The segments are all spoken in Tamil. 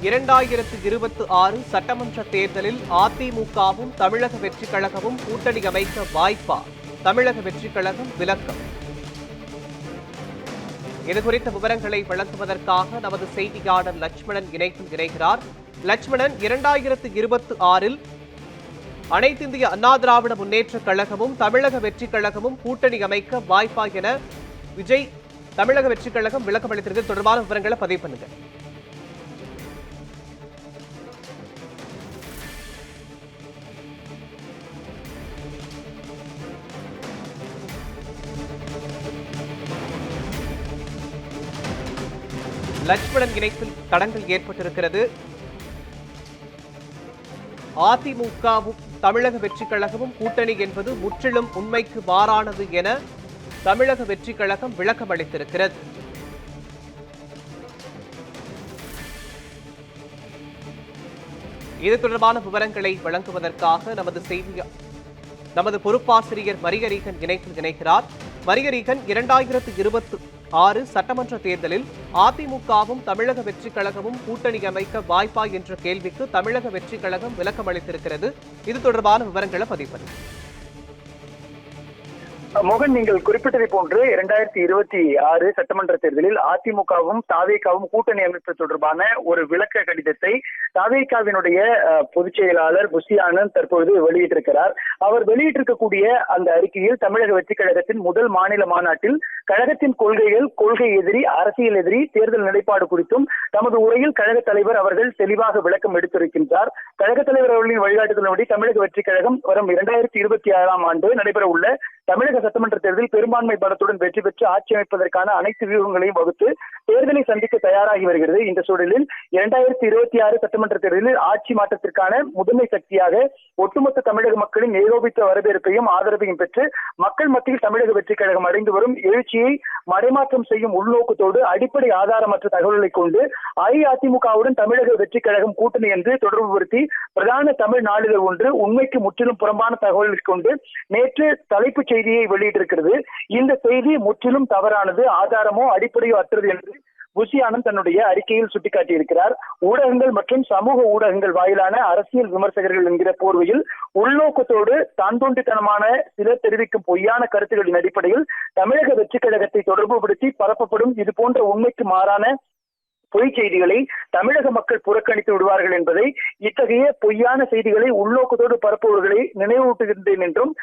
2026 சட்டமன்ற தேர்தலில் அதிமுகவும் தமிழக வெற்றிக் கழகமும் கூட்டணி அமைக்க வாய்ப்பா? தமிழக வெற்றிக் கழகம் விளக்கம். இதுகுறித்த விவரங்களை வழங்குவதற்காக நமது செய்தியாளர் லட்சுமணன் இணைப்பில் இணைகிறார். லட்சுமணன், 2026 அனைத்திந்திய அண்ணா திராவிட முன்னேற்றக் கழகமும் தமிழக வெற்றிக் கழகமும் கூட்டணி அமைக்க வாய்ப்பா என விஜய் தமிழக வெற்றிக் கழகம் விளக்கம் அளித்திருக்கிறது. தொடர்பான விவரங்களை பதிவு பண்ணுங்க. லட்சுமணன் இணைப்பில் தடங்கல் ஏற்பட்டிருக்கிறது. அதிமுகவும் தமிழக வெற்றிக் கழகமும் கூட்டணி என்பது முற்றிலும் உண்மைக்கு மாறானது என தமிழக வெற்றிக் கழகம் விளக்கம் அளித்திருக்கிறது. இது தொடர்பான விவரங்களை வழங்குவதற்காக நமது பொறுப்பாசிரியர் மரியரீகன் இணைப்பில் இணைக்கிறார். மரியரீகன், 2026 சட்டமன்ற தேர்தலில் அதிமுகவும் தமிழக வெற்றிக் கழகமும் கூட்டணி அமைக்க வாய்ப்பா என்ற கேள்விக்கு தமிழக வெற்றிக் கழகம் விளக்கம் அளித்திருக்கிறது. இது தொடர்பான விவரங்களை பதிவு பண்ணுங்க. மோகன், நீங்கள் குறிப்பிட்டதை போன்று 2026 சட்டமன்ற தேர்தலில் அதிமுகவும் தாவேகாவும் கூட்டணி அமைப்பு தொடர்பான ஒரு விளக்க கடிதத்தை தாவேகாவினுடைய பொதுச் செயலாளர் புசி ஆனந்த் தற்பொழுது வெளியிட்டிருக்கிறார். அவர் வெளியிட்டிருக்கக்கூடிய அந்த அறிக்கையில் தமிழக வெற்றிக் கழகத்தின் முதல் மாநில மாநாட்டில் கழகத்தின் கொள்கைகள், கொள்கை எதிரி, அரசியல் எதிரி, தேர்தல் நிலைப்பாடு குறித்தும் தமது உரையில் கழக தலைவர் அவர்கள் தெளிவாக விளக்கம் எடுத்திருக்கின்றார். கழக தலைவர் அவர்களின் வழிகாட்டுதலின்படி தமிழக வெற்றிக் கழகம் வரும் 2026ஆம் ஆண்டு நடைபெற உள்ள தமிழக சட்டமன்ற தேர்தலில் பெரும்பான்மை பலத்துடன் வெற்றி பெற்று ஆட்சி அமைப்பதற்கான அனைத்து வியூகங்களையும் வகுத்து தேர்தலை சந்திக்க தயாராகி வருகிறது. இந்த சூழலில் 2026 சட்டமன்ற தேர்தலில் ஆட்சி மாற்றத்திற்கான முதன்மை சக்தியாக ஒட்டுமொத்த தமிழக மக்களின் ஏகோபித்த வரவேற்பையும் ஆதரவையும் பெற்று மக்கள் மத்தியில் தமிழக வெற்றிக் கழகம் அடைந்து வரும் எழுச்சியை மடைமாற்றம் செய்யும் உள்நோக்கத்தோடு அடிப்படை ஆதாரமற்ற தகவல்களை கொண்டு அஇஅதிமுகவுடன் தமிழக வெற்றிக் கழகம் கூட்டணி என்று தொடர்புபடுத்தி பிரதான தமிழ் நாளிதழ் ஒன்று உண்மைக்கு முற்றிலும் புறம்பான தகவல்களை கொண்டு நேற்று தலைப்புச் செய்தியை வெளியிட்டிருக்கிறது. இந்த செய்தி முற்றிலும் தவறானது, ஆதாரமோ அடிப்படையோ அற்றது என்று புசி ஆனந்த் தன்னுடைய அறிக்கையில் சுட்டிக்காட்டியிருக்கிறார். ஊடகங்கள் மற்றும் சமூக ஊடகங்கள் வாயிலான அரசியல் விமர்சகர்கள் என்கிற போர்வையில் உள்நோக்கத்தோடு தான் தோன்றித்தனமான சிலர் தெரிவிக்கும் பொய்யான கருத்துக்களின் அடிப்படையில் தமிழக வெற்றிக் கழகத்தை தொடர்புபடுத்தி பரப்பப்படும் இது போன்ற உண்மைக்கு மாறான பொய் செய்திகளை தமிழக மக்கள் புறக்கணித்து விடுவார்கள் என்பதை இத்தகைய பொய்யான செய்திகளை உள்நோக்கத்தோடு பரப்புவர்களை நினைவூட்டுகின்றேன் என்றும்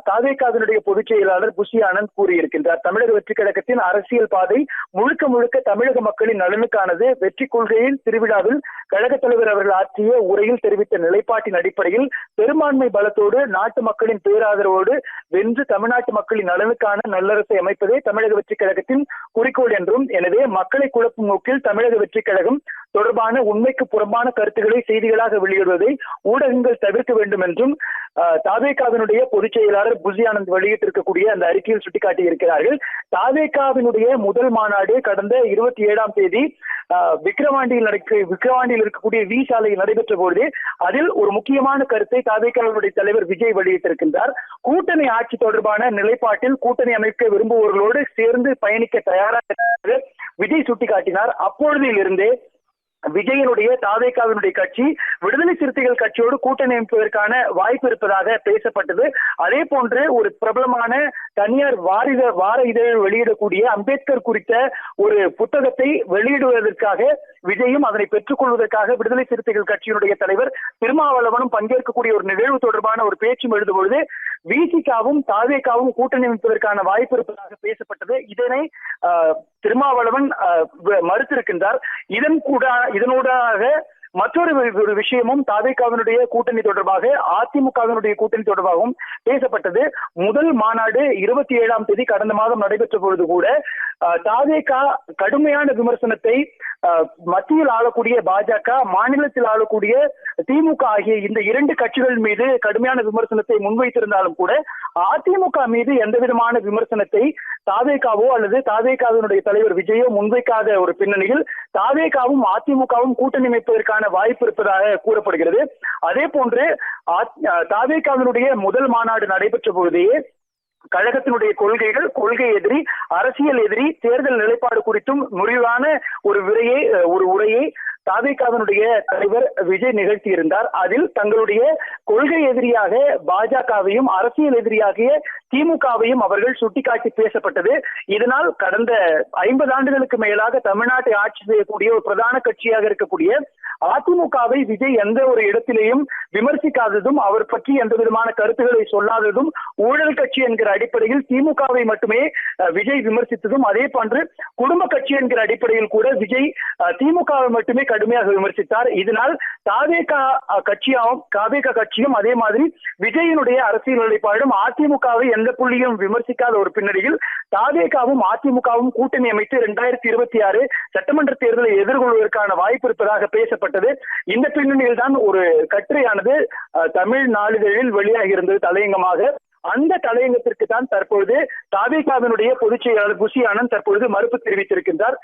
தாவேகாவினுடைய பொதுச் செயலாளர் புசி ஆனந்த் கூறியிருக்கின்றார். தமிழக வெற்றிக் கழகத்தின் அரசியல் பாதை முழுக்க முழுக்க தமிழக மக்களின் நலனுக்கானது. வெற்றி கொள்கையின் திருவிழாவில் கழக தலைவர் அவர்கள் ஆற்றிய உரையில் தெரிவித்த நிலைப்பாட்டின் அடிப்படையில் பெரும்பான்மை பலத்தோடு நாட்டு மக்களின் பேராதரவோடு வென்று தமிழ்நாட்டு மக்களின் நலனுக்கான நல்லரசை அமைப்பதே தமிழக வெற்றிக் கழகத்தின் குறிக்கோள் என்றும், எனவே மக்களை குழப்பும் நோக்கில் தமிழக வெற்றிக் கழகம் தொடர்பான உண்மைக்கு புறம்பான கருத்துக்களை செய்திகளாக வெளியிடுவதை ஊடகங்கள் தவிர்க்க வேண்டும் என்றும் தாவேகாவினுடைய பொதுச் செயலாளர் புசி ஆனந்த் வெளியிட்டிருக்கக்கூடிய அந்த அறிக்கையில் சுட்டிக்காட்டியிருக்கிறார்கள். தாவேகாவினுடைய முதல் மாநாடு கடந்த 27ஆம் தேதி விக்கிரவாண்டியில் இருக்கக்கூடிய வி சாலையில் நடைபெற்ற பொழுது அதில் ஒரு முக்கியமான கருத்தை தாவேகாவினுடைய தலைவர் விஜய் வெளியிட்டிருக்கின்றார். கூட்டணி ஆட்சி தொடர்பான நிலைப்பாட்டில் கூட்டணி அமைக்க விரும்புவோர்களோடு சேர்ந்து பயணிக்க தயாராக விஜய் சுட்டிக்காட்டினார். அப்பொழுதிலிருந்தே விஜயனுடைய தாவேகாவினுடைய கட்சி விடுதலை சிறுத்தைகள் கட்சியோடு கூட்டணி அமைப்பதற்கான வாய்ப்பு இருப்பதாக பேசப்பட்டது. அதே போன்று ஒரு பிரபலமான தனியார் வார இதழில் வெளியிடக்கூடிய அம்பேத்கர் குறித்த ஒரு புத்தகத்தை வெளியிடுவதற்காக விஜயும் அதனை பெற்றுக் கொள்வதற்காக விடுதலை சிறுத்தைகள் கட்சியினுடைய தலைவர் திருமாவளவனும் பங்கேற்கக்கூடிய ஒரு நிகழ்வு தொடர்பான ஒரு பேச்சும் எழுதும்பொழுது விசிகாவும் தாவேகாவும் கூட்டணி அமைப்பதற்கான வாய்ப்பு இருப்பதாக பேசப்பட்டது. இதனை திருமாவளவன் மறுத்திருக்கின்றார். இதனூடாக மற்றொரு விஷயமும் தாவேகாவினுடைய கூட்டணி தொடர்பாக அதிமுகவினுடைய கூட்டணி தொடர்பாகவும் பேசப்பட்டது. முதல் மாநாடு 27ஆம் தேதி கடந்த மாதம் நடைபெற்ற பொழுது கூட தாவேகா கடுமையான விமர்சனத்தை மத்தியில் ஆளக்கூடிய பாஜக, மாநிலத்தில் ஆளக்கூடிய திமுக ஆகிய இந்த இரண்டு கட்சிகள் மீது கடுமையான விமர்சனத்தை முன்வைத்திருந்தாலும் கூட அதிமுக மீது எந்த விதமான விமர்சனத்தை தாவேகாவோ அல்லது தாவேகாவினுடைய தலைவர் விஜயோ முன்வைக்காத ஒரு பின்னணியில் தாவேகாவும் அதிமுகவும் கூட்டணி அமைப்பதற்கான வாய்ப்பு இருப்பதாக கூறப்படுகிறது. அதே போன்று தாவேகாவினுடைய முதல் மாநாடு நடைபெற்ற பொழுதே கழகத்தினுடைய கொள்கைகள், கொள்கை எதிரி, அரசியல் எதிரி, தேர்தல் நிலைப்பாடு குறித்தும் முறிவான ஒரு உரையை தாவேகாவினுடைய தலைவர் விஜய் நிகழ்த்தியிருந்தார். அதில் தங்களுடைய கொள்கை எதிரியாக பாஜகவையும் அரசியல் எதிரியாகிய திமுகவையும் அவர்கள் சுட்டிக்காட்டி பேசப்பட்டது. இதனால் கடந்த 50 ஆண்டுகளுக்கு மேலாக தமிழ்நாட்டை ஆட்சி செய்யக்கூடிய ஒரு பிரதான கட்சியாக இருக்கக்கூடிய அதிமுகவை விஜய் எந்த ஒரு இடத்திலேயும் விமர்சிக்காததும், அவர் பற்றி எந்த விதமான கருத்துக்களை சொல்லாததும், ஊழல் கட்சி என்கிற அடிப்படையில் திமுகவை மட்டுமே விஜய் விமர்சித்ததும், அதே போன்று குடும்ப கட்சி என்கிற அடிப்படையில் கூட விஜய் திமுகவை மட்டுமே கடுமையாக விமர்சித்தார். இதனால் தாவேகா கட்சியும் அதே மாதிரி விஜயினுடைய அரசியல் நிலைப்பாடும் அதிமுகவை எந்த புள்ளியும் விமர்சிக்காத ஒரு பின்னணியில் தாவேகாவும் அதிமுகவும் கூட்டணி அமைத்து 2026 சட்டமன்ற தேர்தலை எதிர்கொள்வதற்கான வாய்ப்பு இருப்பதாக பேசப்பட்டது. இந்த பின்னணியில் தான் ஒரு கட்டுரையானது தமிழ் நாளிதழில் வெளியாகி இருந்தது தலையங்கமாக. அந்த தலையங்கத்திற்கு தான் தற்பொழுது தாவேகாவினுடைய பொதுச் செயலாளர் புசி ஆனந்த் தற்பொழுது மறுப்பு தெரிவித்திருக்கின்றார்.